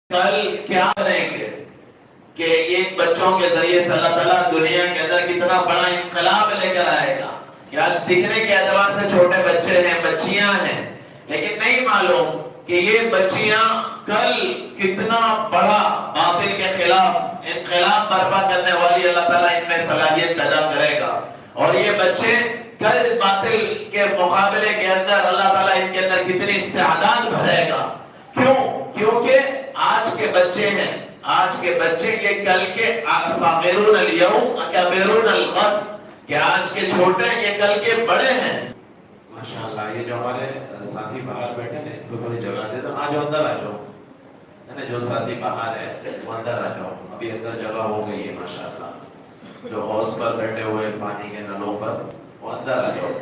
کل کیا بنیں گے کہ یہ بچوں کے ذریعے سے اللہ تعالیٰ دنیا کے اندر کتنا بڑا انقلاب لے کر آئے گا کہ آج دکھنے کے اعتبار سے چھوٹے بچے ہیں، بچیاں ہیں، لیکن نہیں معلوم کہ یہ بچیاں کل کتنا بڑا باطل کے خلاف انقلاب برپا کرنے والی اللہ تعالیٰ ان میں صلاحیت پیدا کرے گا، اور یہ بچے کل باطل کے مقابلے کے اندر اللہ تعالیٰ ان کے اندر کتنی استعداد بھرے گا۔ کیوں؟ کیونکہ آج کے بچے ہیں، آج کے بچے یہ کل کے صاغرون اليوم اکبرون الغد، کہ آج کے چھوٹے یہ کل کے بڑے ہیں۔ ماشاءاللہ یہ جو ہمارے ساتھی باہر بیٹھے ہیں ان کو تھوڑی جگہ دے دو، آ جاؤ اندر آ جاؤ، جو ساتھی باہر ہے وہ اندر آ جاؤ، ابھی اندر جگہ ہو گئی ہے ماشاءاللہ، جو حوض پر بیٹھے ہوئے پانی کے نلوں پر وہ اندر آ جاؤ۔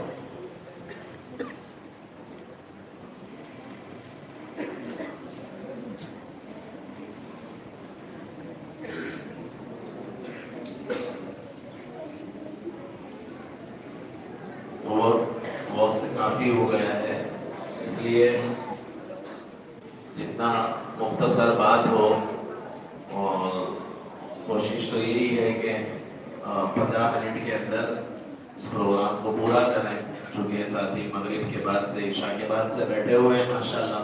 وقت کافی ہو گیا ہے، اس لیے جتنا مختصر بات ہو، اور کوشش تو یہی ہے کہ 15 منٹ کے اندر اس پروگرام کو پورا کریں، چونکہ ساتھی مغرب کے بعد سے عشاء کے بعد سے بیٹھے ہوئے ہیں ماشاءاللہ۔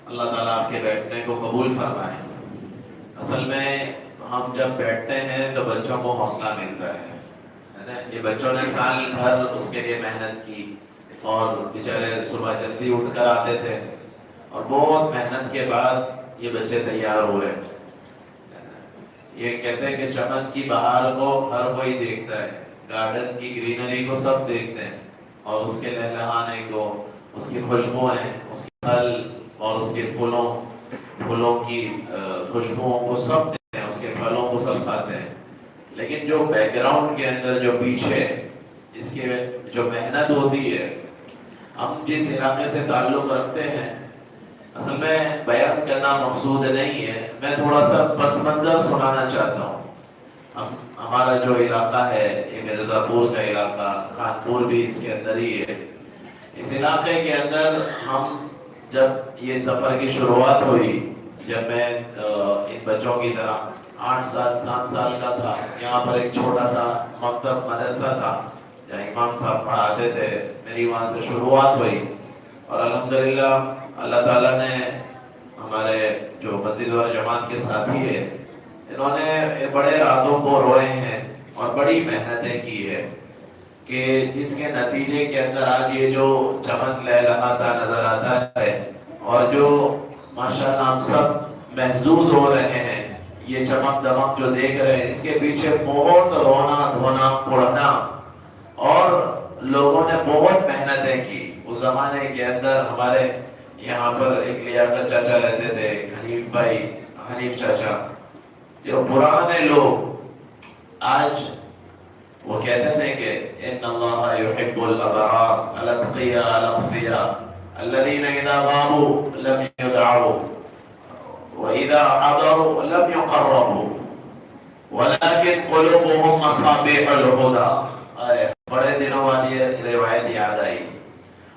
اللہ تعالیٰ آپ کے بیٹھنے کو قبول فرمائے۔ اصل میں ہم جب بیٹھتے ہیں تو بچوں کو حوصلہ ملتا ہے، یہ بچوں نے سال بھر اس کے لیے محنت کی، اور بیچارے صبح جلدی اٹھ کر آتے تھے، اور بہت محنت کے بعد یہ بچے تیار ہوئے۔ یہ کہتے ہیں کہ چمن کی بہار کو ہر کوئی دیکھتا ہے، گارڈن کی گرینری کو سب دیکھتے ہیں، اور اس کے لہلہانے کو، اس کی خوشبوئیں، اس کے پھل اور اس کے پھولوں کی خوشبوؤں کو سب دیکھتے ہیں، اس کے پھلوں کو سب کھاتے ہیں، لیکن جو بیک گراؤنڈ کے اندر جو پیچھے اس کے جو محنت ہوتی ہے، ہم جس علاقے سے تعلق رکھتے ہیں، اصل میں بیان کرنا مقصود نہیں ہے، میں تھوڑا سا پس منظر سنانا چاہتا ہوں۔ ہمارا جو علاقہ ہے یہ مرزا پور کا علاقہ، خانپور بھی اس کے اندر ہی ہے۔ اس علاقے کے اندر ہم جب یہ سفر کی شروعات ہوئی، جب میں ان بچوں کی طرح 8 سال کا تھا، یہاں پر ایک چھوٹا سا مکتب مدرسہ تھا جہاں امام صاحب پڑھاتے تھے، میری وہاں سے شروعات ہوئی، اور الحمدللہ اللہ تعالیٰ نے ہمارے جو مسجد اور جماعت کے ساتھی ہیں، انہوں نے بڑے راتوں کو روئے ہیں اور بڑی محنتیں کی ہے، کہ جس کے نتیجے کے اندر آج یہ جو چمن لہلہاتا نظر آتا ہے، اور جو ماشاءاللہ ہم سب محظوظ ہو رہے ہیں، یہ چمک دمک جو دیکھ رہے ہیں، اس کے پیچھے بہت رونا دھونا پڑھنا، اور لوگوں نے بہت محنتیں کی۔ اس زمانے کے اندر ہمارے یہاں پر ایک لیاقت چاچا رہتے تھے، حنیف چاچا، جو پرانے لوگ، آج وہ کہتے تھے کہ ان اللہ یحب الابرار الاتقیاء الاخفیاء الذین اذا غابوا لم یدعوا وَإِذَا حَضَرُوا لَمْ يُقَرَّبُوا وَلَكِنْ قُلُوبُهُمْ مَصَابِيحُ الْهُدَى۔ بڑے دنوں بعد یہ روایت یاد آئی،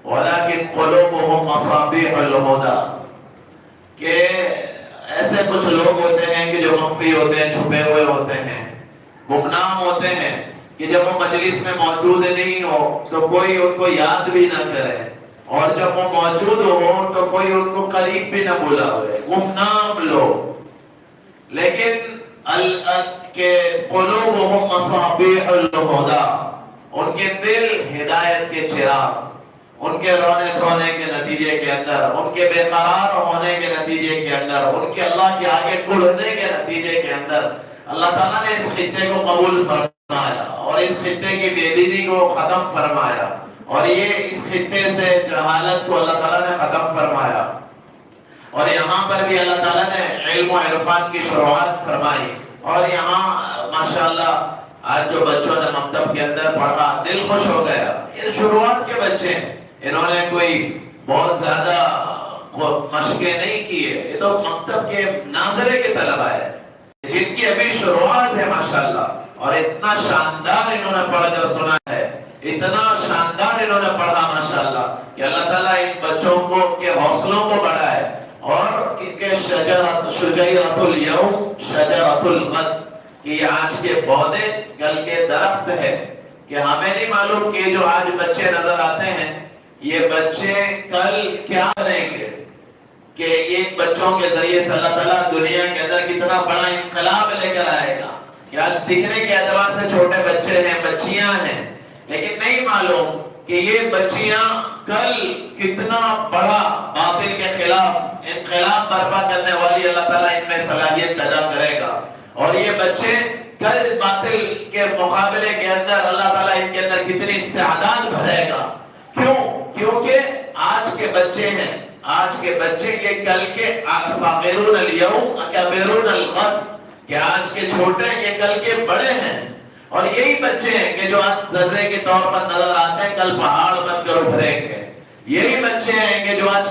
وَلَكِنْ قُلُوبُهُمْ مَصَابِيحُ الْهُدَى، کہ ایسے کچھ لوگ ہوتے ہیں کہ جو مخفی ہوتے ہیں، چھپے ہوئے ہوتے ہیں، گمنام ہوتے ہیں، کہ جب وہ مجلس میں موجود نہیں ہو تو کوئی ان کو یاد بھی نہ کرے، اور جب وہ موجود ہو تو کوئی ان کو قریب بھی نہ بلا ہوئے، گمنام لوگ، لیکن کہ قلوبہم مصابیح الہدی، ان کے دل ہدایت کے چراغ، ان کے رونے دھونے کے نتیجے کے اندر، ان کے بے قرار ہونے کے نتیجے کے اندر، ان کے اللہ کے آگے کڑھنے کے نتیجے کے اندر اللہ تعالیٰ نے اس خطے کو قبول فرمایا، اور اس خطے کی بے دینی کو ختم فرمایا، اور یہ اس خطے سے جہالت کو اللہ تعالیٰ نے ختم فرمایا، اور یہاں پر بھی اللہ تعالیٰ نے علم و عرفان کی شروعات فرمائی، اور یہاں ماشاءاللہ آج جو بچوں نے مکتب کے اندر پڑھا، دل خوش ہو گیا۔ یہ شروعات کے بچے ہیں، انہوں نے کوئی بہت زیادہ مشقیں نہیں کی ہے، یہ تو مکتب کے ناظرے کے طلبہ ہے جن کی ابھی شروعات ہے ماشاءاللہ، اور اتنا شاندار انہوں نے پڑھ کر سنا ہے، اتنا شاندار انہوں نے پڑھا ماشاءاللہ، کہ اللہ تعالیٰ ان بچوں کو کے حوصلوں کو بڑھائے، اور کہ شجرۃ الیوم شجرۃ الغد، کہ یہ آج کے پودے کل کے درخت ہے، کہ ہمیں نہیں معلوم کہ جو آج بچے نظر آتے ہیں یہ بچے کل کیا بنیں گے، کہ یہ بچوں کے ذریعے سے اللہ تعالیٰ دنیا کے اندر کتنا بڑا انقلاب لے کر آئے گا، کہ آج دکھنے کے اعتبار سے چھوٹے بچے ہیں، بچیاں ہیں، لیکن نہیں معلوم کہ یہ بچیاں کل کتنا بڑا باطل کے خلاف انقلاب برپا کرنے والی اللہ تعالیٰ ان میں صلاحیت پیدا کرے گا، اور یہ بچے کل باطل کے مقابلے کے اندر اللہ تعالیٰ ان کے اندر کتنی استعداد بھرے گا۔ کیوں؟ کیونکہ آج کے بچے ہیں، آج کے بچے یہ کل کے صاغرون الیوم اکبرون الغد، کہ آج کے چھوٹے یہ کل کے بڑے ہیں، اور یہی بچے ہیں کہ جو آج ذرے کے طور پر نظر آتے ہیں کل پہاڑ بن کر ابھریں گے، یہی بچے ہیں کہ جو آج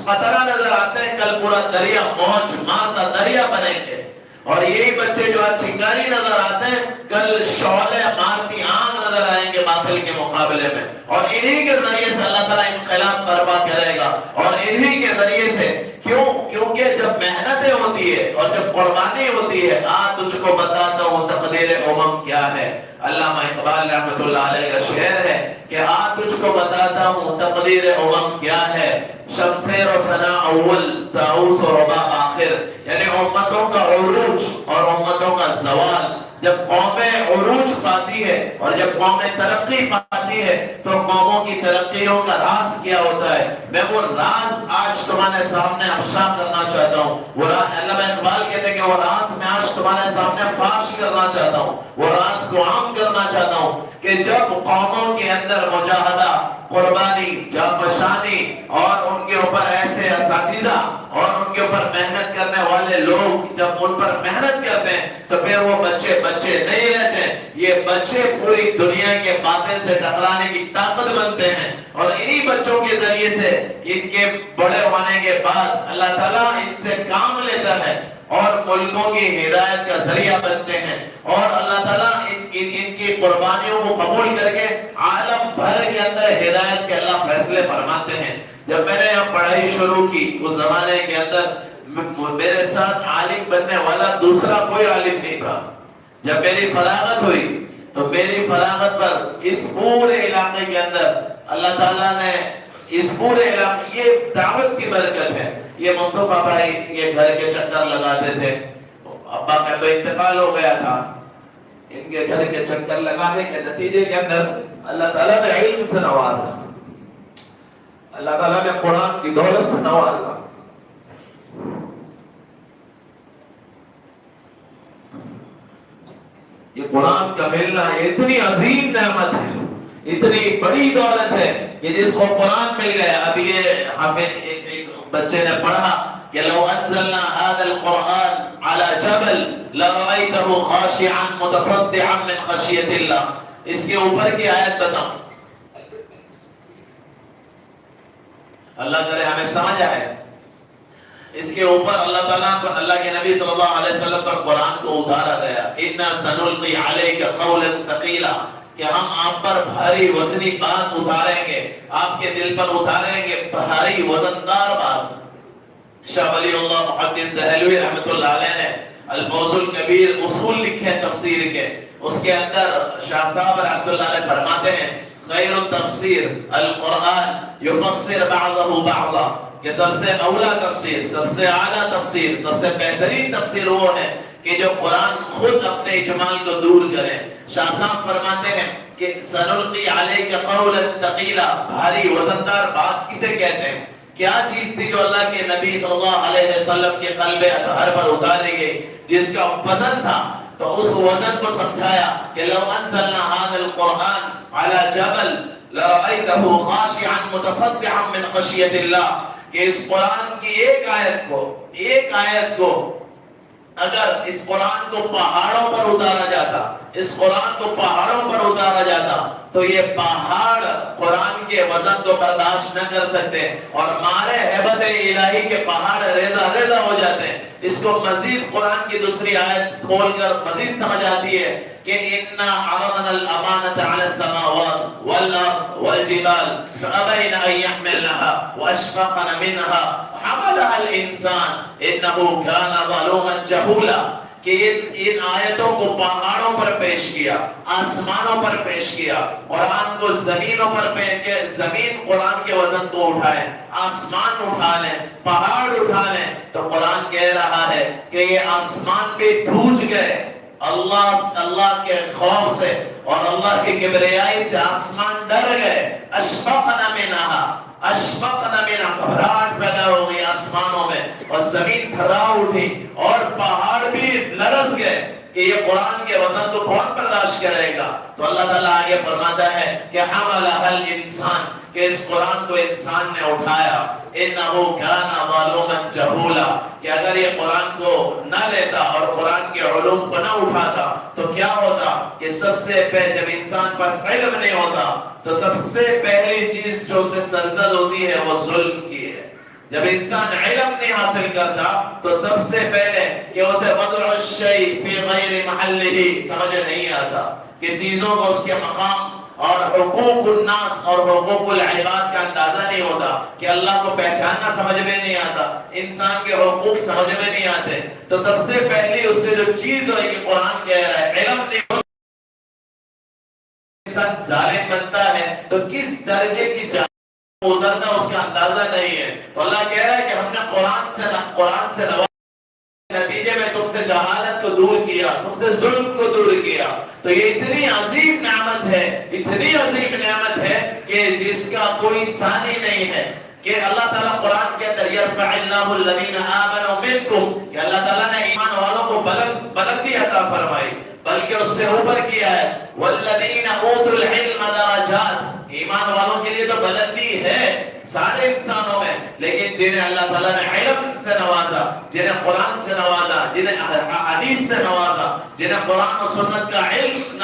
قطرہ نظر آتے ہیں کل پورا دریا موج مارتا دریا بنیں گے، اور یہی بچے جو آج چنگاری نظر آتے ہیں کل شعلے مارتی آگ نظر آئیں گے باطل کے مقابلے میں، اور انہی کے ذریعے سے اللہ تعالیٰ انقلاب برپا کرے گا، اور انہی کے ذریعے سے کیوں؟ کیونکہ جب محنتیں ہوتی ہے اور جب قربانی ہوتی ہے، تجھ کو بتاتا ہوں تقدیر امم کیا ہے، علامہ اقبال رحمۃ اللہ علیہ کا شعر ہے کہ تجھ کو بتاتا ہوں تقدیر امم کیا ہے، شمسیر و ثنا اول طاؤس و رباب آخر، یعنی امتوں کا عروج اور امتوں کا زوال، جب قومیں عروج پاتی ہے اور جب قومیں ترقی پاتی ہے تو قوموں کی ترقیوں کا راز کیا ہوتا ہے، میں وہ راز آج تمہارے سامنے افشا کرنا چاہتا ہوں، وہ علامہ اقبال کہتے ہیں کہ وہ راز میں آج تمہارے سامنے فاش کرنا چاہتا ہوں، وہ راز کو عام کرنا چاہتا ہوں، کہ جب قوموں کے اندر مجاہدہ، قربانی، جانفشانی اور ان کے اوپر ایسے اساتذہ اور ان کے اوپر محنت کرنے والے لوگ جب ان پر محنت کرتے ہیں تو پھر وہ بچے نہیں رہتے، یہ بچے پوری دنیا کے باطل سے ٹکرانے کی طاقت بنتے ہیں، اور انہی بچوں کے ذریعے سے ان کے بڑے ہونے کے بعد اللہ تعالیٰ ان سے کام لیتا ہے اور ملکوں کی ہدایت کا ذریعہ بنتے ہیں، اور اللہ تعالیٰ ان کی قربانیوں کو قبول کر کے عالم بھر کے اندر ہدایت کے اللہ فیصلے فرماتے ہیں۔ جب میں نے یہاں پڑھائی شروع کی اس زمانے کے اندر میرے ساتھ عالم بننے والا دوسرا کوئی عالم نہیں تھا، جب میری فراغت ہوئی تو میری فراغت پر اس پورے علاقے کے اندر اللہ تعالیٰ نے اس پورے علاقے، یہ دعوت کی برکت ہے، یہ مصطفیٰ بھائی یہ گھر کے چکر لگاتے تھے، ابا کا تو انتقال ہو گیا تھا، ان کے گھر کے چکر لگانے کے نتیجے کے اندر اللہ تعالیٰ نے علم سے نوازا، اللہ تعالیٰ نے قرآن کی دولت سے نوازا۔ یہ قرآن کا ملنا یہ اتنی عظیم نعمت ہے، اتنی بڑی دولت ہے کہ جس کو قرآن مل گیا۔ اب یہ حافظ ایک بچے نے پڑھا کہ لو انزلنا هذا القرآن على جبل لرأيته خاشعا متصدعا من خشية الله، اس کے اوپر کی آیت بتاؤں، اللہ کرے ہمیں سمجھ آئے، اس کے اوپر اللہ تعالیٰ پر اللہ کے نبی صلی اللہ علیہ وسلم پر قرآن کو اتارا گیا، اِنَّا سَنُلْقِي عَلَيْكَ قَوْلًا ثَقِيلًا، کہ ہم آپ پر بھاری وزنی بات اتاریں گے، آپ کے دل پر اتاریں گے بھاری وزندار بات۔ شاہ ولی اللہ محدث دہلوی رحمۃ اللہ علیہ نے الفوز الکبیر اصول لکھے تفسیر کے، اس کے اندر شاہ صاحب رحمۃ اللہ علیہ فرماتے ہیں خیر التفسیر القرآن یفسر بعضہ بعضا، کہ سب سے اولا تفسیر، سب سے اعلیٰ تفسیر، سب سے بہترین تفسیر وہ ہے کہ جو قرآن خود اپنے اجمال کو دور کرے۔ شاہ صاحب فرماتے ہیں کہ سنلقی علیک قولا ثقیلا، بھاری وزندار بات کسے کہتے ہیں؟ کیا چیز تھی جو اللہ کے نبی صلی اللہ علیہ وسلم کے قلب اطہر پر اتاری گئی جس کا وزن تھا؟ تو اس وزن کو سمجھایا کہ لو انزلنا هذا القرآن على جبل لرأيته خاشعا متصدعا من خشية الله، کہ اس قرآن کی ایک آیت کو اگر اس قرآن کو پہاڑوں پر اتارا جاتا، اس قرآن کو پہاڑوں پر اتارا جاتا تو یہ پہاڑ قرآن کے وزن کو برداشت نہ کر سکتے اور مارے ہیبت الہی کے پہاڑ ریزہ ریزہ ہو جاتے ہیں. اس کو مزید قرآن کی دوسری آیت کھول کر مزید سمجھ آتی ہے کہ اِنَّا عَرَضْنَا الْأَمَانَةَ عَلَى السَّمَاوَاتِ وَالْأَرْضِ وَالْجِبَالِ فَأَبَيْنَ أَن يَحْمِلْنَهَا وَأَشْفَقْنَ مِنْهَا وَحَمَلَهَا الْإِنسَانُ إِنَّهُ كَانَ ظَلُومًا جَهُولًا. کہ ان آیتوں کو پہاڑوں پر پیش کیا، آسمانوں پر پیش کیا، قرآن کو زمینوں پر پیش کیا. زمین قرآن کے وزن کو اٹھائے، آسمان اٹھا لیں، پہاڑ اٹھا لیں، تو قرآن کہہ رہا ہے کہ یہ آسمان بھی دھوج گئے اللہ کے خوف سے اور اللہ کے کبریائی سے. آسمان ڈر گئے. اشفقنا منها، اشفقنا منها، گھبراہٹ پیدا ہو گئی آسمانوں میں، اور زمین تھرا اٹھی اور پہاڑ بھی لرز گئے کہ یہ قرآن کے وزن کو کون برداشت کرے گا. تو اللہ تعالیٰ آگے فرماتا ہے کہ حملها الانسان، کہ اس قرآن کو انسان نے اٹھایا. انہو کان ظالما جہولا، کہ اگر یہ قرآن کو نہ لیتا اور قرآن کے علوم کو نہ اٹھاتا تو کیا ہوتا کہ سب سے پہلے جب انسان پر علم نہیں ہوتا تو سب سے پہلی چیز جو اسے سرزد ہوتی ہے وہ ظلم کی ہے. جب انسان علم نہیں حاصل کرتا تو سب سے پہلے کہ اسے وضع الشیء فی غیر محلہ سمجھ نہیں آتا، کہ چیزوں کو اس کے مقام اور حقوق الناس اور حقوق العباد کا اندازہ نہیں ہوتا، کہ اللہ کو پہچاننا سمجھ میں نہیں آتا، انسان کے حقوق سمجھ میں نہیں آتے. تو سب سے پہلی اس سے جو چیز ہوئے کہ قرآن کہہ رہا ہے علم نہیں ہوتا، انسان ظالم بنتا ہے تو کس درجے کی اترتا اس کا اندازہ نہیں ہے. تو اللہ کہہ رہا ہے کہ ہم نے قرآن سے نتیجے میں تم سے جہالت کو دور کیا، تم سے ظلم کو دور کیا. تو یہ اتنی عظیم نعمت ہے، اتنی عظیم نعمت ہے کہ جس کا کوئی ثانی نہیں ہے. کہ اللہ تعالیٰ قرآن کے اندر یرفع اللہ الذین آمنوا منکم، کہ اللہ تعالیٰ نے ایمان والوں کو بلندی عطا فرمائی، بلکہ اس سے اوپر کیا ہے والذین اوتوا العلم درجات. ایمان والوں کے لیے تو بلندی ہے سارے انسانوں میں، لیکن جنہیں اللہ تعالیٰ نے علم سے نوازا، جنہیں قرآن سے نوازا، جنہیں حدیث سے نوازا، جنہیں قرآن و سنت کا علم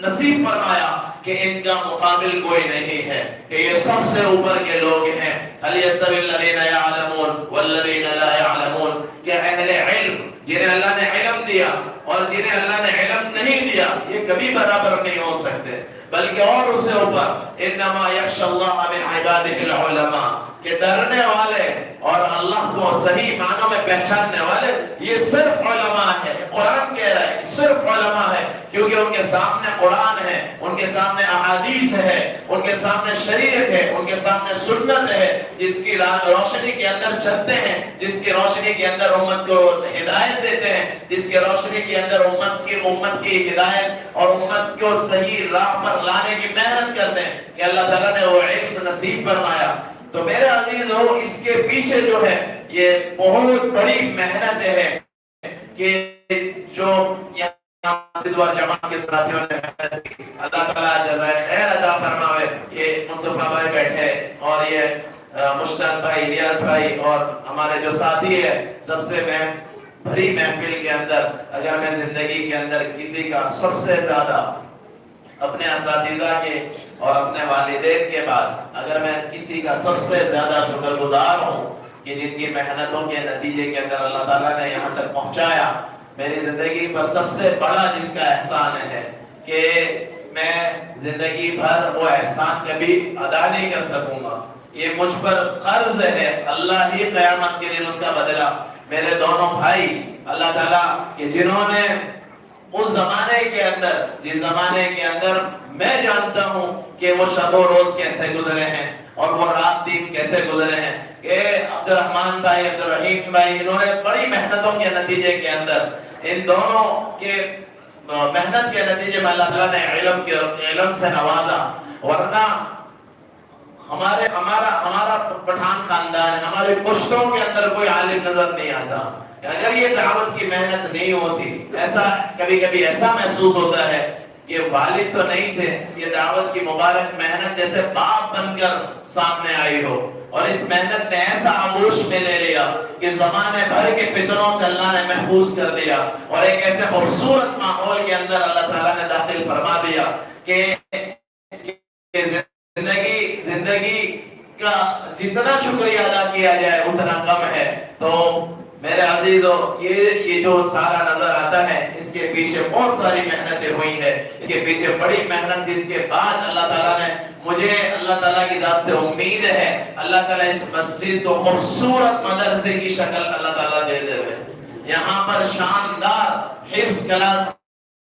نصیب فرمایا، کہ ان کا مقابل کوئی نہیں ہے، کہ یہ سب سے اوپر کے لوگ ہیں. هل يستوي الذين يعلمون والذين لا يعلمون، کہ اہل علم جنہیں اللہ نے علم دیا اور جنہیں اللہ نے علم نہیں دیا یہ کبھی برابر نہیں ہو سکتے، بلکہ اور اسے اوپر انما یخشى اللہ من عباده العلماء، کہ ڈرنے والے اور اللہ کو صحیح معنوں میں پہچاننے والے یہ صرف علماء ہے. قرآن کہہ رہا ہے صرف علماء ہے، کیونکہ ان کے سامنے قرآن ہے، ان کے سامنے احادیث ہے، ان کے سامنے شریعت ہے، ان کے سامنے سنت ہے، جس کی روشنی کے اندر چلتے ہیں، جس کی روشنی کے اندر امت کو ہدایت دیتے ہیں، جس کی روشنی کے اندر امت کی ہدایت اور امت کو صحیح راہ پر لانے کی محنت کرتے ہیں، کہ اللہ تعالیٰ نے وہ علم نصیب فرمایا. تو میرے عزیز ہو، اس کے پیچھے جو ہے یہ بہت بڑی محنت ہے کہ جو یہاں جماعت کے ساتھیوں نے محنت کی. اللہ تعالیٰ جزائے خیر عطا فرمائے. یہ مصطفیٰ بھائی بیٹھے اور یہ مشتاق بھائی، الیاس بھائی اور ہمارے جو ساتھی ہے، سب سے میں بھری محفل کے اندر اگر میں زندگی کے اندر کسی کا سب سے زیادہ اپنے اساتذہ کے اور اپنے والدین کے بعد اگر میں کسی کا سب سے زیادہ شکر گزار ہوں کہ جن کی محنتوں کے نتیجے کے اندر اللہ تعالیٰ نے یہاں تک پہنچایا، میری زندگی پر سب سے بڑا جس کا احسان ہے کہ میں زندگی بھر وہ احسان کبھی ادا نہیں کر سکوں گا. یہ مجھ پر قرض ہے، اللہ ہی قیامت کے دن اس کا بدلہ. میرے دونوں بھائی اللہ تعالیٰ کہ جنہوں نے اس زمانے کے اندر، جس زمانے کے اندر میں جانتا ہوں کہ وہ شب و روز کیسے گزرے ہیں اور وہ رات دن کیسے گزرے ہیں، کہ عبد الرحمن بھائی، عبد الرحیم بھائی، انہوں نے بڑی محنتوں کے نتیجے کے اندر، ان دونوں کے محنت کے نتیجے میں اللہ تعالیٰ نے علم سے نوازا. ورنہ ہمارا پٹھان خاندان ہے، ہمارے پشتوں کے اندر کوئی عالم نظر نہیں آتا. اگر یہ دعوت کی محنت نہیں ہوتی، ایسا کبھی کبھی ایسا محسوس ہوتا ہے کہ والد تو نہیں تھے، یہ دعوت کی مبارک محنت جیسے باپ بن کر سامنے آئی ہو، اور اس محنت نے ایسا آغوش میں لے لیا کہ زمانے بھر کے فتنوں سے اللہ نے محفوظ کر دیا، اور ایک ایسے خوبصورت ماحول کے اندر اللہ تعالیٰ نے داخل فرما دیا کہ زندگی کا جتنا شکریہ ادا کیا جائے اتنا کم ہے. تو میرے عزیزو یہ جو سارا نظر آتا ہے اس کے پیچھے بہت ساری محنتیں ہوئی ہیں. اس کے پیچھے بڑی محنت جس کے بعد اللہ تعالیٰ نے مجھے اللہ تعالیٰ کی ذات سے امید ہے اللہ تعالیٰ اس مسجد کو خوبصورت مدرسے کی شکل اللہ تعالیٰ دے دے. یہاں پر شاندار حفظ کلاس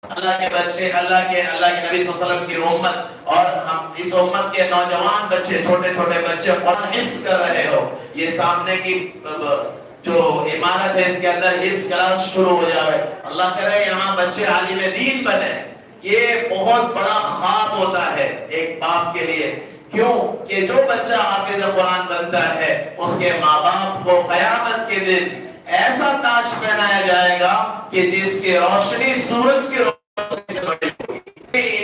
اللہ کے بچے اللہ کے نبی صلی اللہ علیہ وسلم کی امت اور ہم اس امت کے نوجوان بچے چھوٹے چھوٹے بچے قرآن حفظ کر رہے ہو. یہ سامنے کی جو عمارت ہے اس کے اندر حفظ کلاس شروع ہو جائے. اللہ کرے یہاں بچے عالم دین بنے. یہ بہت بڑا خواب ہوتا ہے ایک باپ کے لیے. کیوں کہ جو بچہ حافظ قرآن بنتا ہے اس کے ماں باپ کو قیامت کے دن ایسا تاج پہنایا جائے گا کہ جس کی روشنی سورج کی روشنی سے بڑی ہوگی.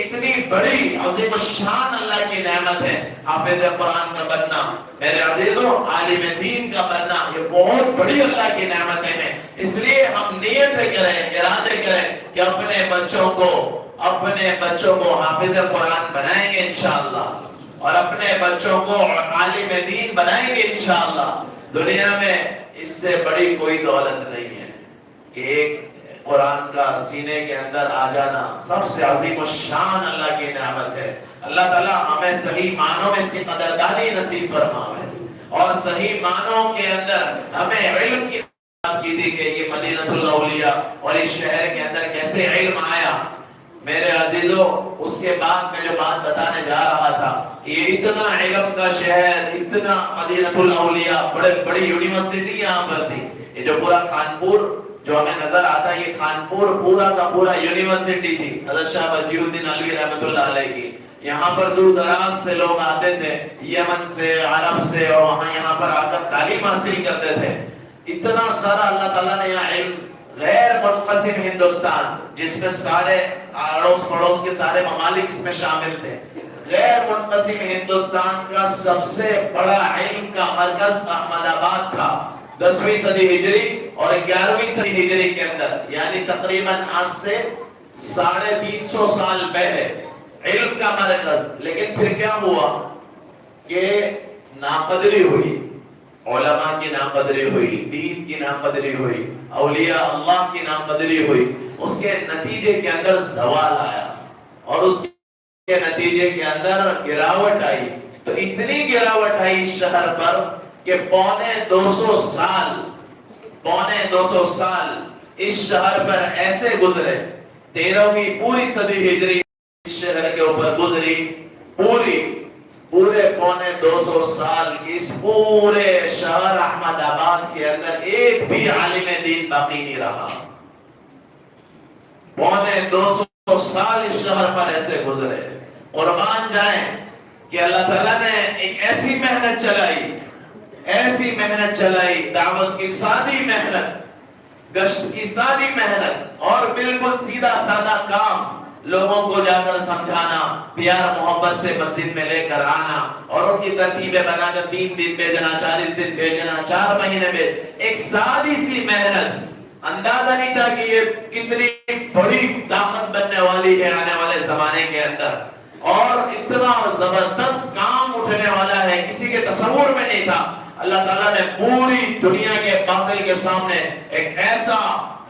اتنی بڑی عظیم الشان اللہ کی نعمت ہے حافظ قرآن کا بننا. میرے عزیزوں عالم دین کا بننا یہ بہت بڑی اللہ کی نعمتیں ہیں. اس لیے ہم نیتیں کریں ارادے کریں کہ اپنے بچوں کو حافظ قرآن بنائیں گے انشاءاللہ اور اپنے بچوں کو عالم دین بنائیں گے انشاءاللہ. دنیا میں اس سے بڑی کوئی دولت نہیں ہے کہ ایک قرآن کا سینے کے اندر آ جانا سب سے عظیم الشان اللہ کی نعمت ہے. اللہ تعالیٰ ہمیں صحیح معنوں میں اس کی قدردانی نصیب فرمائے اور صحیح معنوں کے اندر ہمیں علم کی بات کی تھی کہ یہ مدینہ الاولیاء اور اس شہر کے اندر کیسے علم آیا. میرے عزیزو اس کے بعد میں جو بات بتانے جا رہا تھا کہ یہ اتنا علم کا شہر اتنا مدینہ الاولیاء بڑی یونیورسٹی یہاں پر تھی. یہ جو پورا کانپور جو ہمیں نظر آتا ہے یہ کانپور پورا کا پورا یونیورسٹی تھی حضرت شاہ وجیہ الدین علوی رحمۃ اللہ علیہ کی. یہاں پر دور دراز سے لوگ آتے تھے یمن سے عرب سے اور یہاں پر آ کر تعلیم حاصل کرتے تھے. اتنا سارا اللہ تعالیٰ نے یہاں علم غیر منقسم ہندوستان جس میں سارے اڑوس پڑوس کے سارے ممالک اس میں شامل تھے. غیر منقسم ہندوستان کا سب سے بڑا علم کا مرکز احمد آباد تھا 10ویں صدی ہجری اور 11ویں صدی ہجری کے اندر یعنی تقریباً آج سے 350 سال پہلے علم کا مرکز. لیکن پھر کیا ہوا کہ ناقدری ہوئی علماء کی ناقدری ہوئی دین کی ناقدری ہوئی اولیاء اللہ کی ناقدری ہوئی. اس کے نتیجے کے اندر زوال آیا اور اس کے نتیجے کے اندر گراوٹ آئی. تو اتنی گراوٹ آئی اس شہر پر کہ پونے 200 سال اس شہر پر ایسے گزرے. 13ویں پوری صدی ہجری اس شہر کے اوپر گزری. پورے پونے 200 سال کی اس پورے شہر احمد آباد کے اندر ایک بھی عالم دین باقی نہیں رہا. پونے 200 سال اس شہر پر ایسے گزرے. قربان جائیں کہ اللہ تعالیٰ نے ایک ایسی محنت چلائی دعوت کی سادی محنت گشت کی سادی محنت اور بالکل سیدھا سادہ کام لوگوں کو جا کر سمجھانا پیار محبت سے مسجد میں لے کر آنا اور ان کی ترتیبیں بنا کر 3 دن بھیجنا 40 دن بھیجنا 4 مہینے میں ایک سادی سی محنت. اندازہ نہیں تھا کہ یہ کتنی بڑی طاقت بننے والی ہے آنے والے زمانے کے اندر اور اتنا زبردست کام اٹھنے والا ہے کسی کے تصور میں نہیں تھا. اللہ تعالیٰ نے پوری دنیا کے باطل کے سامنے ایک ایسا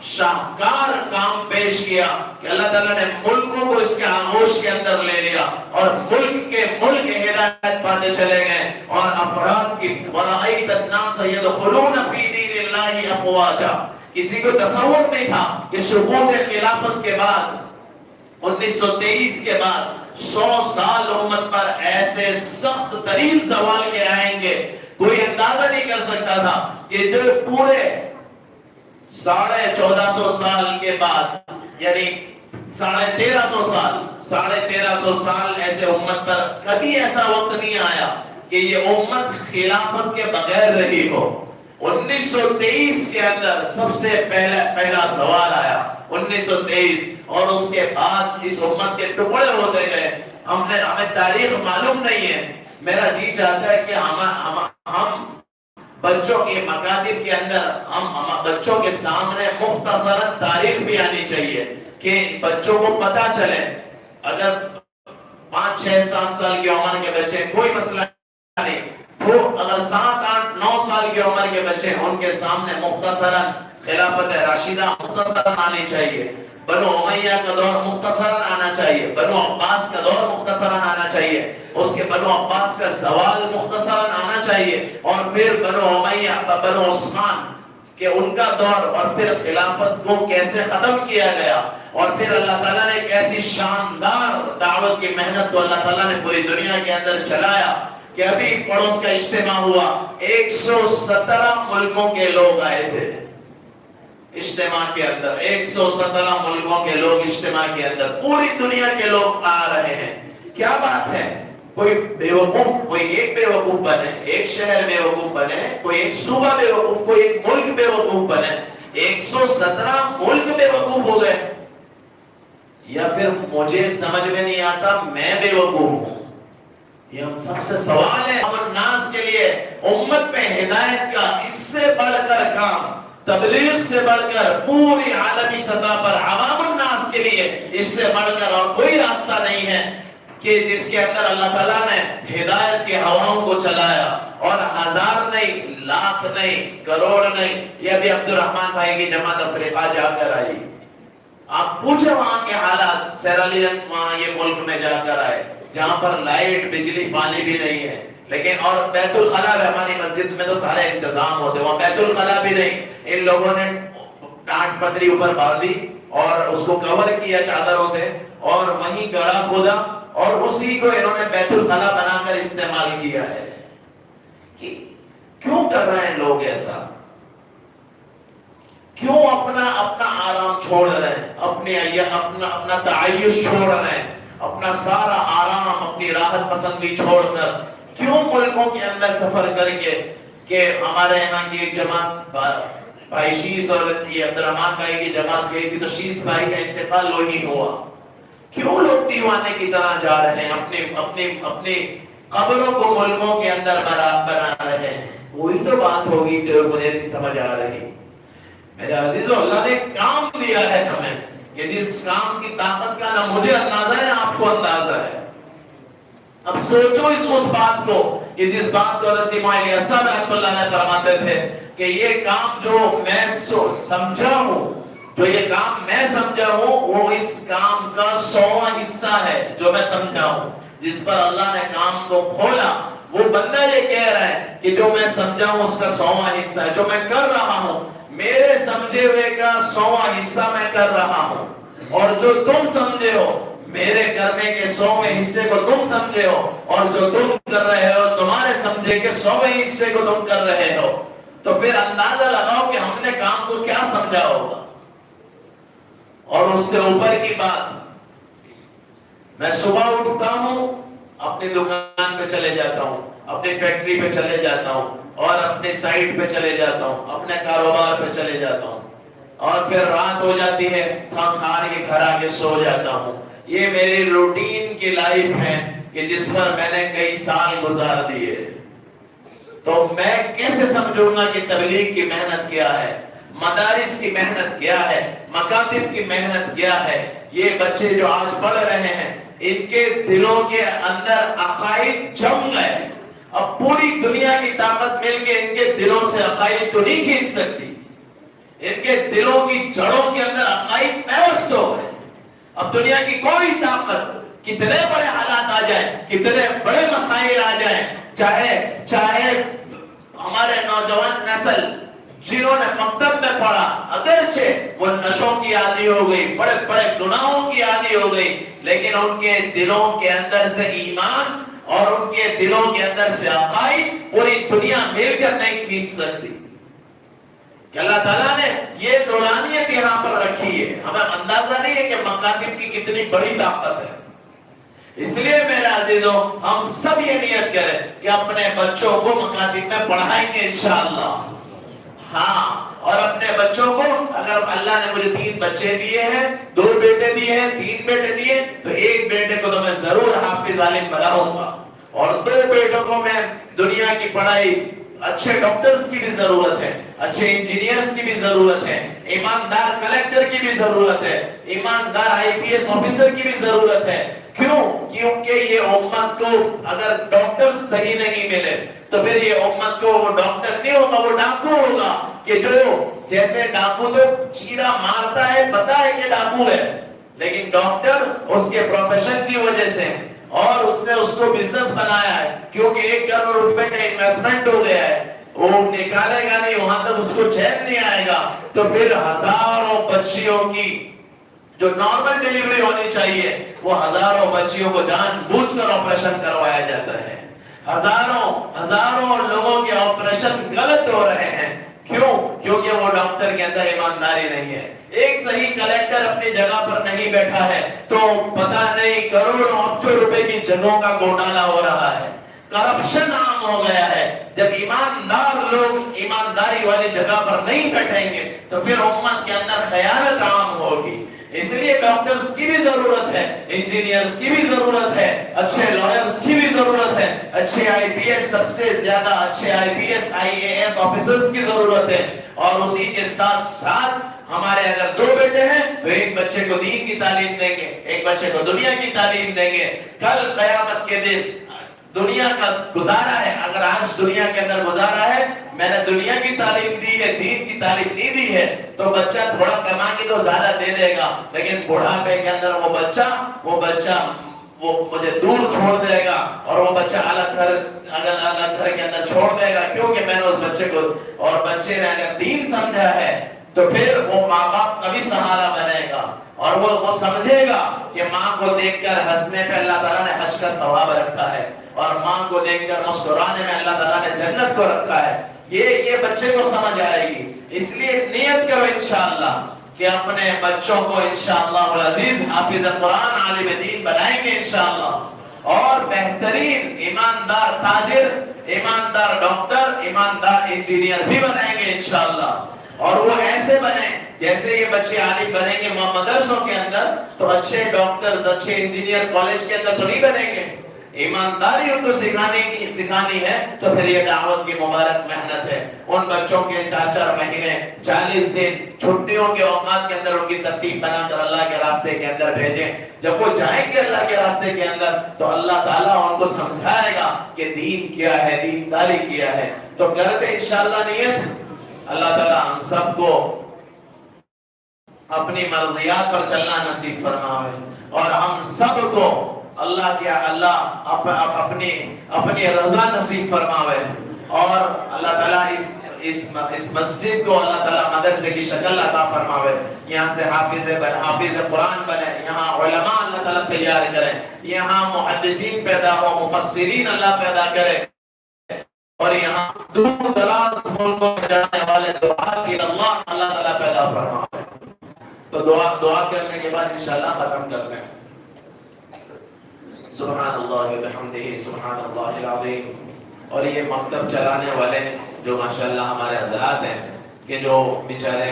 شاہکار کام پیش کیا کہ اللہ تعالیٰ نے ملکوں کو اس کے آغوش کے اندر لے لیا اور ملک ہدایت پاتے چلے گئے اور افراد کی وَرَأَيْتَ النَّاسَ يَدْخُلُونَ فِي دِينِ اللَّهِ أَفْوَاجًا. کسی کو تصور نہیں تھا کہ سقوط خلافت کے بعد 1923 کے بعد 100 سال امت پر ایسے سخت ترین زوال کے آئیں گے. کوئی اندازہ نہیں کر سکتا تھا کہ جو پورے 1450 سال کے بعد یعنی 1350 سال ایسے امت پر کبھی ایسا وقت نہیں آیا کہ یہ امت خلافت کے بغیر رہی ہو. 1923 کے اندر سب سے پہلا سوال آیا 1923 اور اس کے بعد اس امت کے ٹکڑے ہوتے گئے. ہمیں تاریخ معلوم نہیں ہے. میرا جی چاہتا ہے کہ ہم بچوں کے مکاتب کے اندر ہم بچوں کے سامنے مختصراً تاریخ بھی آنی چاہیے کہ بچوں کو پتا چلے. اگر 5 6 7 سال کی عمر کے بچے کوئی مسئلہ نہیں وہ عمر کے بچے ہیں ان کے سامنے مختصراً خلافت راشدہ مختصراً آنی چاہیے، بنو امیہ کا دور مختصراً آنا چاہیے، بنو عباس کا دور مختصراً آنا چاہیے، اس کے بنو عباس کا زوال مختصراً آنا چاہیے، اور پھر بنو امیہ بنو عثمان کہ ان کا دور، اور پھر خلافت کو کیسے ختم کیا گیا، اور پھر اللہ تعالیٰ نے ایک ایسی شاندار دعوت کی محنت کو اللہ تعالیٰ نے پوری دنیا کے اندر چلایا کہ ابھی پڑوس کا اجتماع ہوا، 117 ملکوں کے لوگ آئے تھے اجتماع کے اندر، 117 ملکوں کے لوگ اجتماع کے اندر، پوری دنیا کے لوگ آ رہے ہیں۔ کیا بات ہے، کوئی بیوقوف، کوئی ایک بیوقوف بنے، ایک شہر بیوقوف بنے، کوئی ایک صوبہ بیوقوف، کوئی ایک ملک بیوقوف بنے، 117 ملک بیوقوف ہو گئے، یا پھر مجھے سمجھ میں نہیں آتا میں بیوقوف ہوں؟ یہ ہم سب سے سوال ہے، ہم الناس کے لیے امت میں ہدایت کا اس سے بڑھ کر کام، تبلیغ سے بڑھ کر پوری عالمی سطح پر عوام الناس کے لیے اس سے بڑھ کر اور کوئی راستہ نہیں ہے کہ جس کے اندر اللہ تعالیٰ نے ہدایت کی ہواؤں کو چلایا، اور ہزار نہیں، لاکھ نہیں، کروڑ نہیں، یہ بھی عبد الرحمن بھائی کی جماعت افریقہ جا کر آئی، آپ پوچھیں وہاں کے حالات، سیرالیون وہاں یہ ملک میں جا کر آئے جہاں پر لائٹ، بجلی، پانی بھی نہیں ہے، لیکن اور بیت الخلا ہے، ہماری مسجد میں تو سارے انتظام ہوتے، وہاں بیت الخلا بھی نہیں، ان لوگوں نے ٹاٹ پتری اوپر باندھی اور اس کو کور کیا چادروں سے، اور وہیں گڑھا کھودا اور اسی کو انہوں نے بیت الخلا بنا کر استعمال کیا ہے۔ کہ کیوں کر رہے ہیں لوگ ایسا؟ کیوں اپنا آرام چھوڑ رہے ہیں، اپنا تعیش چھوڑ رہے ہیں، اپنا سارا آرام، اپنی راحت پسندی چھوڑ کر کیوں ملکوں کے اندر سفر کر کے؟ کہ ہمارے یہاں کی ایک جماعت بھائی شیس اور یہ عبد الرحمن بھائی کی جماعت گئی تھی، تو شیس بھائی کا انتقال وہی ہوا۔ کیوں لوگ دیوانے کی طرح جا رہے ہیں، اپنی قبروں کو ملکوں کے اندر بنا رہے ہیں؟ وہی تو بات ہوگی جو مجھے نہیں سمجھ آ رہی۔ میرے عزیزو، اللہ نے کام دیا ہے ہمیں کہ جس کام کی طاقت کا نہ مجھے اندازہ ہے نہ آپ کو اندازہ ہے۔ اب سوچو اس بات کو کہ جس بات کو حضرت امام علیہ السلام رحمۃ اللہ نے فرماتے تھے کہ یہ کام جو میں سمجھا ہوں، جو یہ کام میں سمجھا ہوں، وہ اس کام کا 100واں حصہ ہے جو میں سمجھا ہوں۔ جس پر اللہ نے کام کو کھولا، وہ بندہ یہ کہہ رہا ہے کہ جو میں سمجھا ہوں اس کا 100واں حصہ ہے، جو میں کر رہا ہوں میرے سمجھے ہوئے کا 100واں حصہ میں کر رہا ہوں، اور جو تم سمجھے ہو میرے کرنے کے 100ویں حصے کو تم سمجھے ہو، اور جو تم کر رہے ہو تمہارے سمجھے کے 100ویں حصے کو تم کر رہے ہو، تو پھر اندازہ لگاؤ کہ ہم نے کام کو کیا سمجھا ہوگا۔ اور اس سے اوپر کی بات، میں صبح اٹھتا ہوں، اپنی دکان پہ چلے جاتا ہوں، اپنی فیکٹری پہ چلے جاتا ہوں، اور اپنے سائٹ پہ چلے جاتا ہوں، اپنے کاروبار پہ چلے جاتا ہوں، اور پھر رات ہو جاتی ہے، تھک ہار کے گھر آ کے سو جاتا ہوں۔ یہ میری روٹین کی لائف ہے کہ جس پر میں نے کئی سال گزار دیے، تو میں کیسے سمجھوں گا کہ تبلیغ کی محنت کیا ہے، مدارس کی محنت کیا ہے، مکاتب کی محنت کیا ہے۔ یہ بچے جو آج پڑھ رہے ہیں، ان کے دلوں کے اندر عقائد جم گئے، اب پوری دنیا کی طاقت مل کے ان کے دلوں سے عقائد تو نہیں کھینچ سکتی، ان کے دلوں کی جڑوں کے اندر عقائد پیوست ہو گئے۔ اب دنیا کی کوئی طاقت، کتنے بڑے حالات آ جائیں، کتنے بڑے مسائل آ جائیں، چاہے ہمارے نوجوان نسل جنہوں نے مکتب میں پڑھا، اگرچہ وہ نشوں کی عادی ہو گئی، بڑے بڑے گناہوں کی عادی ہو گئی، لیکن ان کے دلوں کے اندر سے ایمان اور ان کے دلوں کے اندر سے عقائد پوری دنیا مل کر نہیں کھینچ سکتی۔ کہ اللہ تعالیٰ نے یہ نورانیت یہاں پر رکھی ہے، ہمیں اندازہ نہیں ہے کہ مکاتب کی کتنی بڑی طاقت ہے۔ اس لیے میرے عزیزوں، ہم سب یہ نیت کریں کہ اپنے بچوں کو مکاتب میں پڑھائیں گے انشاءاللہ۔ ہاں، اور اپنے بچوں کو، اگر اللہ نے مجھے 3 بچے دیے ہیں، 2 بیٹے دیے ہیں، 3 بیٹے دیے، تو ایک بیٹے کو تو میں ضرور حافظ عالم بناؤں گا، اور 2 بیٹوں کو میں دنیا کی پڑھائی، اچھے ڈاکٹرز کی بھی ضرورت ہے، اچھے انجینئرز کی بھی ضرورت ہے، ایماندار کلیکٹر کی بھی ضرورت ہے، ایماندار IPS آفیسر کی بھی ضرورت ہے۔ کیوں؟ کیونکہ یہ امت کو اگر ڈاکٹر صحیح نہیں ملے، تو پھر یہ امت کو وہ ڈاکٹر نہیں ہوگا، وہ ڈاکو ہوگا، کہ جو جیسے ڈاکو تو چیرا مارتا ہے، پتا ہے کہ ڈاکو ہے، لیکن ڈاکٹر اس کے پروفیشن کی وجہ سے، اور اس نے اس کو بزنس بنایا ہے، کیونکہ 1 کروڑ روپے کا انویسٹمنٹ ہو گیا ہے، وہ نکالے گا نہیں، وہاں تک اس کو چین نہیں آئے گا، تو پھر ہزاروں بچیوں کی جو نارمل ڈیلیوری ہونی چاہیے، وہ ہزاروں بچیوں کو جان بوجھ کر آپریشن کروایا جاتا ہے، ہزاروں لوگوں کے آپریشن غلط ہو رہے ہیں، کیوں؟ کیونکہ وہ ڈاکٹر کے اندر ایمانداری نہیں ہے۔ ایک صحیح کلیکٹر اپنی جگہ پر نہیں بیٹھا ہے تو پتہ نہیں کروڑوں اربوں روپے کی جگہوں کا گھوٹالا ہو رہا ہے، کرپشن عام ہو گیا ہے۔ جب ایماندار لوگ ایمانداری والی جگہ پر نہیں بیٹھیں گے تو پھر امت کے اندر خیانت عام ہوگی۔ اس لیے ڈاکٹرز کی بھی ضرورت ہے، انجینئرز کی بھی ضرورت ہے، اچھے لائرز کی بھی ضرورت ہے، اچھے آئی پی ایس، سب سے زیادہ اچھے I P S I A S officers کی ضرورت ہے، اور اسی کے ساتھ ساتھ ہمارے اگر 2 بیٹے ہیں تو ایک بچے کو دین کی تعلیم دیں گے، ایک بچے کو دنیا کی تعلیم دیں گے۔ کل قیامت کے دن دنیا کا گزارا ہے، اگر آج دنیا کے اندر گزارا ہے، میں نے دنیا کی تعلیم دی ہے، دین کی تعلیم نہیں دی ہے، تو بچہ تھوڑا کما کے تو زیادہ دے دے گا، لیکن بڑھاپے کے اندر وہ بچہ وہ مجھے دور چھوڑ دے گا، اور وہ بچہ الگ گھر کے اندر چھوڑ دے گا، کیونکہ میں نے اس بچے کو، اور بچے نے اگر دین سمجھا ہے تو پھر وہ ماں باپ کا بھی سہارا بنے گا، اور وہ سمجھے گا کہ ماں کو دیکھ کر ہنسنے پہ اللہ تعالیٰ نے حج کا ثواب رکھا ہے، اور ماں کو دیکھ کر مسکرانے میں اللہ تعالیٰ نے جنت کو رکھا ہے۔ یہ بچے کو سمجھ آئے گی، اس لیے نیت کرو انشاءاللہ کہ اپنے بچوں کو انشاءاللہ العزیز حافظ قرآن، عالم دین بنائیں گے انشاءاللہ، اور بہترین ایماندار تاجر، ایماندار ڈاکٹر، ایماندار انجینئر بھی بنائیں گے انشاءاللہ، اور وہ ایسے بنیں جیسے یہ بچے عالم بنیں گے مدرسوں کے اندر تو اچھے ڈاکٹرز، اچھے انجینئر کالج کے اندر تو نہیں بنیں گے، ایمانداری ان کو سکھانی ہے، تو پھر یہ دعوت کی مبارک محنت ہے۔ ان بچوں کے 4 مہینے 40 دن چھٹیوں کے اوقات کے اندر ان کی ترتیب بنا کر اللہ کے راستے کے اندر بھیجیں، جب وہ جائیں گے اللہ کے راستے کے اندر تو اللہ تعالیٰ ان کو سمجھائے گا کہ دین کیا ہے، دینداری کیا ہے۔ تو کرتے انشاءاللہ نیت، اللہ تعالیٰ ہم سب کو اپنی مرضیات پر چلنا نصیب فرمائے، اور ہم سب کو اللہ اپنی رضا نصیب فرماوے، اور اللہ تعالیٰ اس مسجد کو اللہ تعالیٰ مدرسے کی شکل عطا فرماوے، یہاں سے حافظ قرآن بنے، یہاں علماء اللہ تعالیٰ تیار کرے، یہاں محدثین پیدا ہو، مفسرین اللہ پیدا کرے، اور یہاں دور دراز ملکوں میں جانے والے دعاء اللہ تعالیٰ پیدا فرماوے۔ تو دعا کرنے کے بعد انشاءاللہ ختم کرتے ہیں۔ سبحان اللہ وبحمدہ سبحان اللہ العظیم۔ اور یہ مکتب چلانے والے جو ماشاءاللہ ہمارے حضرات ہیں کہ جو بیچارے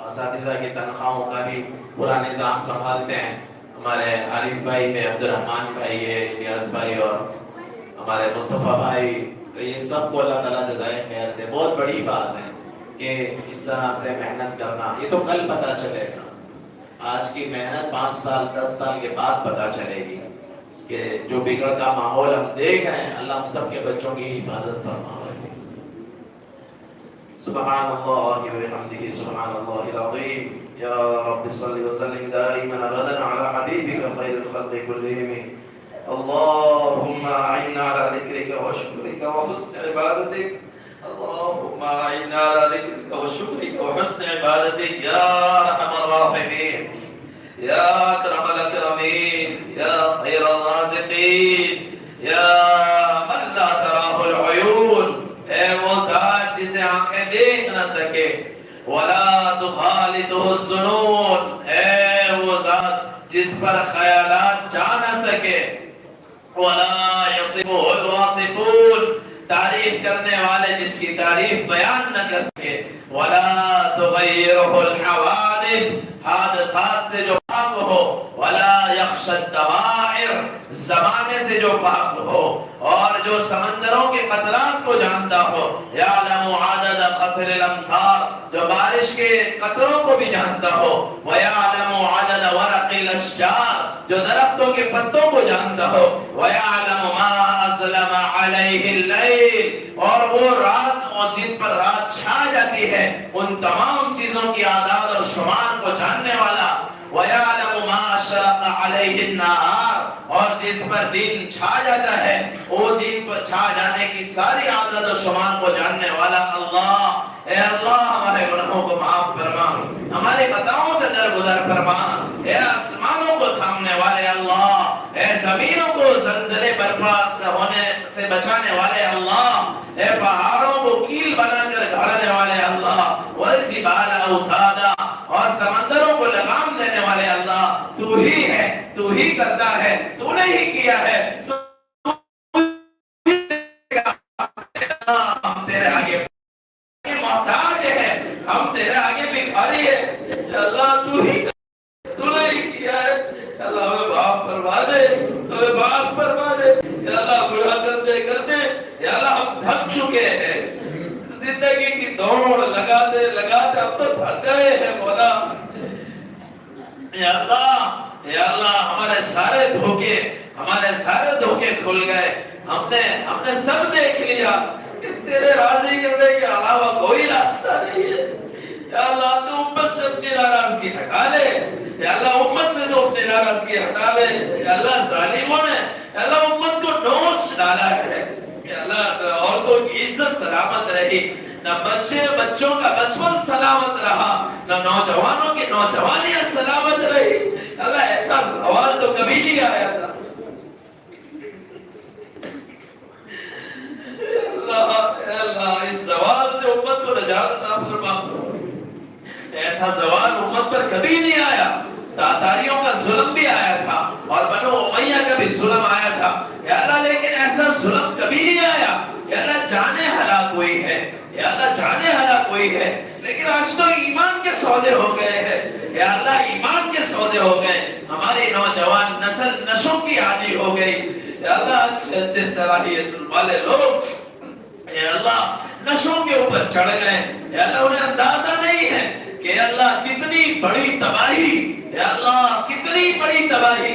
اساتذہ کی تنخواہوں کا بھی پورا نظام سنبھالتے ہیں، ہمارے عارف بھائی ہے، عبد الرحمن بھائی ہے، الیاس بھائی اور ہمارے مصطفیٰ بھائی، تو یہ سب کو اللہ تعالیٰ جزائے خیر دے۔ بہت بڑی بات ہے کہ اس طرح سے محنت کرنا، یہ تو کل پتہ چلے گا، آج کی محنت 5 سال 10 سال کے بعد پتہ چلے گی کہ جو بگڑتا ماحول ہم دیکھ رہے ہیں، اللہ ہم سب کے بچوں کی حفاظت فرمائے۔ سبحان اللہ وبحمدہ سبحان اللہ العظیم۔ یا رب صل وسلم دائما ابدا على حبیبک خیر الخلق كلهم۔ اللهم اعنا على ذکرک وشکرک وحسن عبادتک، اللهم اعنا على ذکرک وشکرک وحسن عبادتک یا ارحم الراحمین، یا اکرم الاکرمین، یا خیر الرازقین، یا من لا تراہ العیون، اے وہ ذات جسے آنکھیں دیکھ نہ سکے، ولا تخالطہ الظنون، اے وہ ذات جس پر خیالات جا نہ سکے، ولا یصفہ الواصفون، تعریف کرنے والے جس کی تعریف بیان نہ کر سکے، ولا تغیرہ الحوادث، حادثات سے جو پاک ہو، ولا یخشى الدوائر، زمانے سے جو پاک ہو، اور جو سمندروں کے قطرات کو جانتا ہو، یعلم عدد قطر الامطار، جو بارش کے قطروں کو بھی جانتا ہو، وَيَعْلَمُ عَدَدَ وَرَقِ الْأَشْجَارِ جو درختوں کے پتوں کو جانتا ہو، وَيَعْلَمُ مَا أَظْلَمَ عَلَيْهِ اللَّيْلِ اور وہ رات اور جن پر رات چھا جاتی ہے ان تمام چیزوں کی اعداد اور شمار کو جاننے والا، وَيَعْلَمُ مَا أَشْرَقَ عَلَيْهِ النَّهَارِ اور جس پر دن چھا جاتا ہے وہ دن پر چھا جانے کی ساری عدد و شمار کو جاننے والا اللہ۔ اے اللہ ہمارے گناہوں کو معاف فرما، ہمارے خطاؤں سے درگزر فرما، اے آسمانوں کو تھامنے والے اللہ، اے زمینوں کو زلزلے برپا ہونے سے بچانے والے اللہ، اے پہاڑوں کو کیل بنا کر گھڑنے والے اللہ، والجبال اوتادا اور سمندروں کو لگام دینے والے اللہ، تو ہی ہے، تو ہی کرتا ہے، تو نے ہی کیا ہے، ہم تیرے آگے محتاج ہے، ہم تیرے آگے بھکاری ہے، یا اللہ تو نے ہی کیا ہے، اللہ ہمیں معاف فرما دے، ہمیں معاف فرما دے، یا اللہ برا کرتے کرتے یا اللہ ہم تھک چکے ہیں، زندگی کی دوڑ لگاتے لگاتے اب تو تھک گئے ہیں مولا، یا اللہ ہمارے سارے دھوکے کھل گئے، ہم نے سب دیکھ لیا کہ تیرے راضی کرنے کے علاوہ کوئی راستہ نہیں ہے، یا اللہ تو امت سے اپنی ناراضگی ہٹا لے، یا اللہ امت سے تو اپنی ناراضگی ہٹا لے، یا اللہ ظالموں نے یا اللہ امت کو نوچ ڈالا ہے، یا اللہ عورتوں کی عزت سلامت رہی، نہ بچوں کا بچپن سلامت رہا، نہ نوجوانوں کی نوجوانیاں سلامت رہی، اللہ ایسا زوال تو کبھی نہیں آیا تھا، اللہ اس زوال سے امت کو نجات عطا فرما، ایسا زوال امت پر کبھی نہیں آیا، تاتاریوں کا ظلم بھی آیا تھا اور بنو امیہ کا بھی ظلم آیا تھا، یا اللہ لیکن ایسا ظلم کبھی نہیں آیا، یا اللہ جانے ہلاک ہوئی ہے، یا اللہ جانے ہلاک ہوئی ہے، لیکن آج تو ایمان کے سودے ہو گئے ہیں، یا اللہ ایمان کے سودے ہو گئے، ہماری نوجوان نسل نشوں کی عادی ہو گئی، یا اللہ اچھے صلاحیت والے لوگ یا اللہ نشوں کے اوپر چڑھ گئے، یا اللہ انہیں اندازہ نہیں ہے کہ اللہ کتنی بڑی تباہی، یا اللہ کتنی بڑی تباہی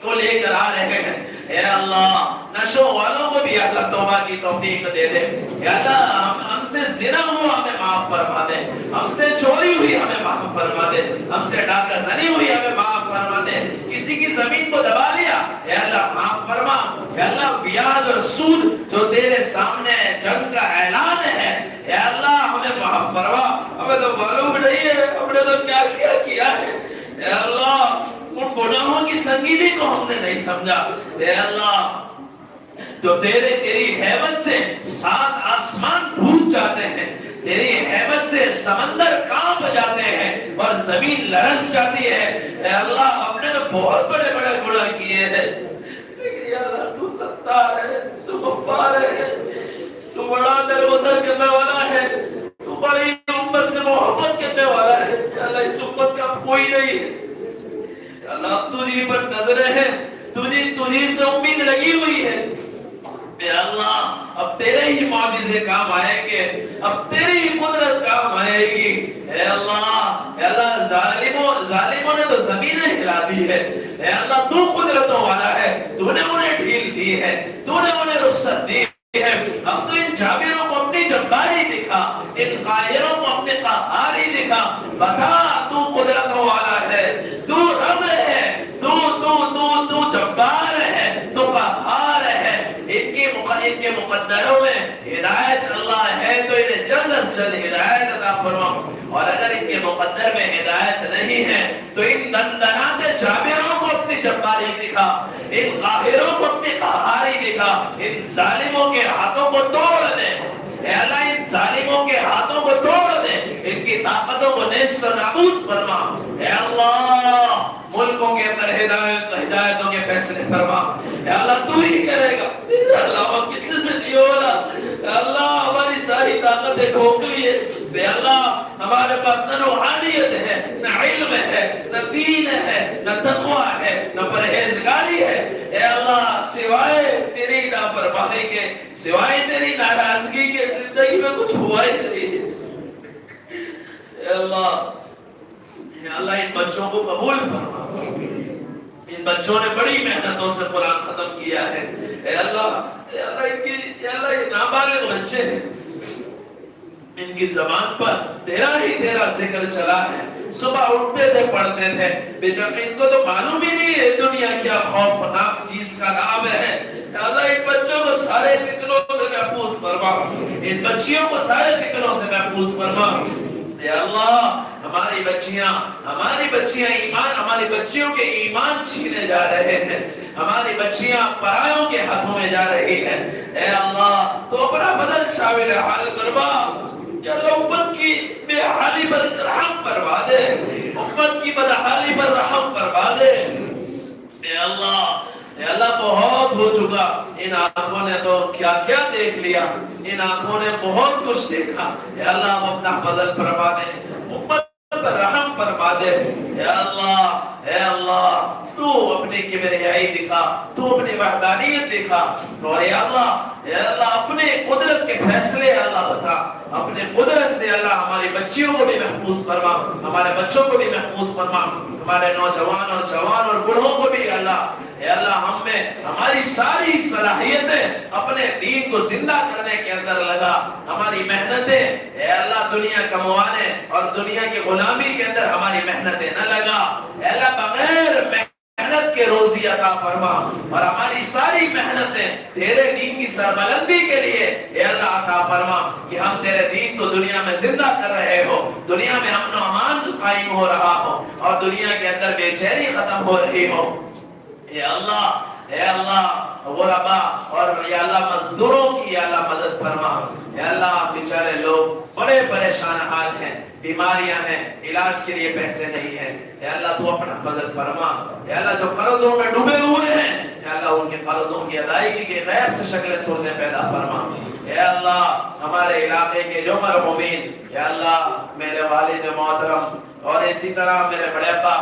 کو لے کر آ رہے ہیں، اے اللہ نشوں والوں کو بھی اللہ توبہ کی توفیق دے دے، یا اللہ ہم سے زنا ہوا ہمیں معاف فرما دے، ہم سے چوری ہوئی ہمیں معاف فرما دے، ہم سے ڈاکہ زنی ہوئی ہمیں معاف فرما دے، کسی کی زمین کو دبا لیا اے اللہ معاف فرما، اے اللہ بیاض اور سود جو تیرے سامنے جنگ کا اعلان ہے اے اللہ ہمیں معاف فرما، ہمیں تو معلوم نہیں ہے ہم نے تو کیا کیا ہے، اے اللہ ان گناہوں کی سنگینی کو ہم نے نہیں سمجھا، اے اللہ تو تیری حیبت سے سات آسمان پھوٹ جاتے ہیں، تیری حیبت سے سمندر کانپ جاتے ہیں اور زمین لرز جاتی ہے، اے اللہ ہم نے تو بہت بڑے بڑے گناہ کیے ہیں، لیکن یا اللہ تو ستار ہے، تو غفار ہے، تو بڑا درگزر کرنے والا ہے، تو بڑی امت سے محبت کرنے والا ہے، یا اللہ اس امت کا کوئی نہیں ہے، یا اللہ تجھی پر نظریں ہیں، تجھی سے امید لگی ہوئی ہے، اے اللہ اب تیرے ہی معجزے کام آئیں گے، اب تیری ہی قدرت کام آئے گی، اے اللہ ظالموں نے تو زمینیں ہلا دی ہے، اے اللہ تو قدرتوں والا ہے، تو نے انہیں ڈھیل دی ہے، تو نے انہیں رخصت دی ہے، اب تو ان جابروں کو اپنی جباری دکھا، ان قاہروں کو اپنی قہاری دکھا، بتا تو قدرتوں والا ہے، تو رب ہے، تو جبار ہے، تو قہار ہے، ان کے مقدروں میں ہدایت اللہ ہے تو انہیں جلد از جلد ہدایت عطا فرما، اور اگر ان کے مقدر میں ہدایت نہیں ہے تو ان دندنات جابروں کو اپنی جباری دکھا، ان قاہروں کو اپنی قہاری دکھا، ان ظالموں کے ہاتھوں کو توڑ دے، اے اللہ ان ظالموں کے ہاتھوں کو توڑ دے، ان کی طاقتوں کو نیست و نابود فرما، اے اللہ ملکوں کے اندر ہدایتوں کے فیصلے فرما، اے اللہ تو ہی کرے گا، تیرے علاوہ کسی سے نہیں ہوگا، اے اللہ ہماری ساری طاقتیں کھوکھلی ہے، اے اللہ ہمارے پاس نہ روحانیت ہے، نہ علم ہے، نہ دین ہے، نہ تقوی ہے، نہ پرہیزگاری ہے، اے اللہ سوائے تیری نافرمانی کے، سوائے تیری ناراضگی کے زندگی میں کچھ ہوا ہی نہیں ہے، اللہ ان بچوں کو قبول فرما. ان بچوں نے بڑی محنتوں سے قرآن ختم کیا ہے. اے اللہ یہ نابالغ بچے ہیں, ان کی زبان پر تیرا ذکر چلا ہے. صبح اٹھتے تھے, پڑھتے تھے, بیچارے ان کو تو معلوم ہی نہیں ہے دنیا کیا خوفناک چیز کا نام ہے. اللہ ان بچوں کو سارے فتنوں سے محفوظ فرما, ان بچیوں کو سارے فتنوں سے محفوظ فرما. اے اللہ ہماری بچیاں ایمان, ہماری بچیوں کے ایمان چھینے جا رہے ہیں, ہماری بچیاں پرایوں کے ہاتھوں میں جا رہی ہیں. اے اللہ تو اپنا بدل شامل حال فرما. یا اللہ امت کی بے حالی پر رحم فرما دے, امت کی بدحالی پر رحم فرما دے. اے اللہ بہت ہو چکا, ان آنکھوں نے تو کیا کیا دیکھ لیا, ان آنکھوں نے بہت کچھ دیکھا. اے اللہ اپنا فضل فرما دے, امت پر رحم فرما دے. اے اللہ تو اپنی کبریائی دکھا, تو اپنی وحدانیت دکھا. اور اے اللہ اپنے قدرت کے فیصلے اللہ بتا, اپنے قدرت سے اللہ ہماری بچیوں کو بھی محفوظ فرما, ہمارے بچوں کو بھی محفوظ فرما, ہمارے نوجوان اور جوان اور بوڑھوں کو بھی اللہ. اے اللہ ہم میں ہماری ساری صلاحیتیں اپنے دین کو زندہ کرنے کے اندر لگا, ہماری محنتیں اے اللہ دنیا کموانے اور دنیا کی غلامی کے اندر ہماری محنتیں نہ لگا. اے اللہ بغیر محنت کے روزی عطا فرما, اور ہماری ساری محنتیں تیرے دین کی سربلندی کے لیے اے اللہ عطا فرما, کہ ہم تیرے دین کو دنیا میں زندہ کر رہے ہو, دنیا میں امن و امان قائم ہو رہا ہو, اور دنیا کے اندر بے چینی ختم ہو رہی ہو. اے اللہ غربا اور یا اللہ مزدوروں کی یا اللہ مدد فرما. اے اللہ بیچارے لوگ بڑے پریشان حال ہیں, بیماریاں ہیں, علاج کے لیے پیسے نہیں ہیں. اے اللہ تو اپنا فضل فرما. اے اللہ جو قرضوں میں ڈوبے ہوئے ہیں, اے اللہ ان کے قرضوں کی ادائیگی کے غیب سے شکلیں صورتیں پیدا فرما. اے اللہ ہمارے علاقے کے جو مرحومین, اے اللہ میرے والد محترم اور اسی طرح میرے بڑے ابا,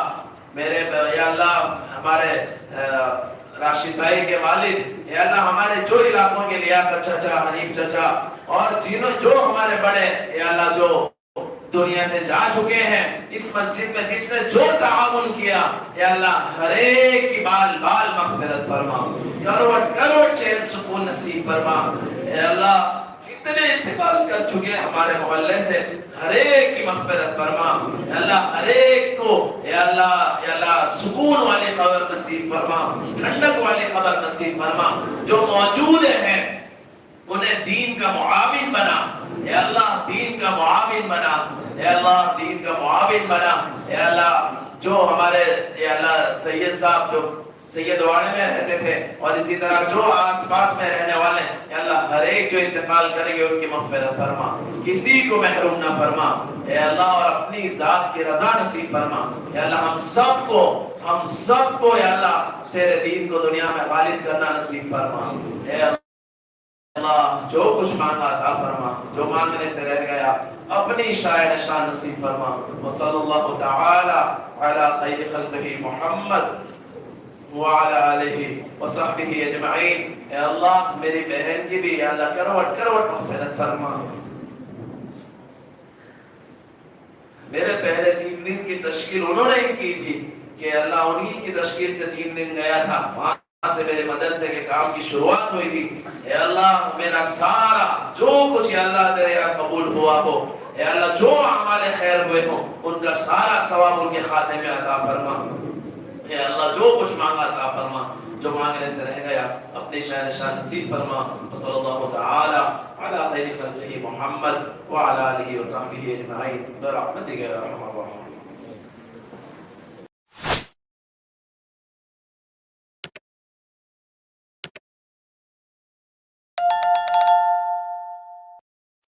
میرے یا اللہ ہمارے راشد بھائی کے والد, اے اللہ ہمارے جو علاقوں کے لیاقت چچا, حنیف چچا اور جو ہمارے بڑے اے اللہ جو دنیا سے جا چکے ہیں, اس مسجد میں جس نے جو تعاون کیا, اے اللہ ہر ایک کی بال مغفرت فرما, کروڑ چین سکون نصیب فرما. اے اللہ جتنے انتقال کر چکے ہمارے محلے سے ہر ایک کی مغفرت فرما. اللہ ہر ایک کو اے اللہ سکون والی قبر نصیب فرما, ٹھنڈک والی قبر نصیب فرما. جو موجود ہیں انہیں دین کا معاون بنا. اے اللہ دین کا معاون بنا. اے اللہ دین کا معاون بنا. اے اللہ جو ہمارے اے اللہ سید صاحب جو سید واڑے میں رہتے تھے, اور اسی طرح جو آس پاس میں رہنے والے ہیں, اے اللہ ہر ایک جو انتقال کریں گے ان کی مغفرت فرما, کسی کو محروم نہ فرما. اے اللہ اور اپنی ذات کی رضا نصیب فرما. اے اللہ ہم سب کو اے اللہ تیرے دین کو دنیا میں غالب کرنا نصیب فرما. اے اللہ جو کچھ مانگا عطا فرما, جو مانگنے سے رہ گیا اپنی شاہ نشان نصیب فرما. وصلی اللہ تعالی علی خیر خلقہ محمد وعلى آلہ وصحبہ اجمعین. اے اللہ میری بہن کی بھی اے اللہ کروڑ مغفرت فرما. میرے پہلے 3 دن کی تشکیل انہوں نے ہی کی تھی, کہ اللہ انہی کی تشکیل سے 3 دن گیا تھا, وہاں سے میرے مدرسے کے کام کی شروعات ہوئی تھی. اے اللہ میرا سارا جو کچھ اے اللہ تیرے یہاں قبول ہوا ہو, اے اللہ جو اعمال خیر ہوئے ہوں ان کا سارا ثواب ان کے خاتے میں عطا فرما. اے اللہ جو کچھ مانگا عطا فرما, جو مانگنے سے رہ گیا اپنی شان نشان نصیب فرما. وصلی اللہ تعالی علی خیر خلقہ محمد وعلی آلہ وصحبہ اجمعین برحمتک یا ارحم الراحمین.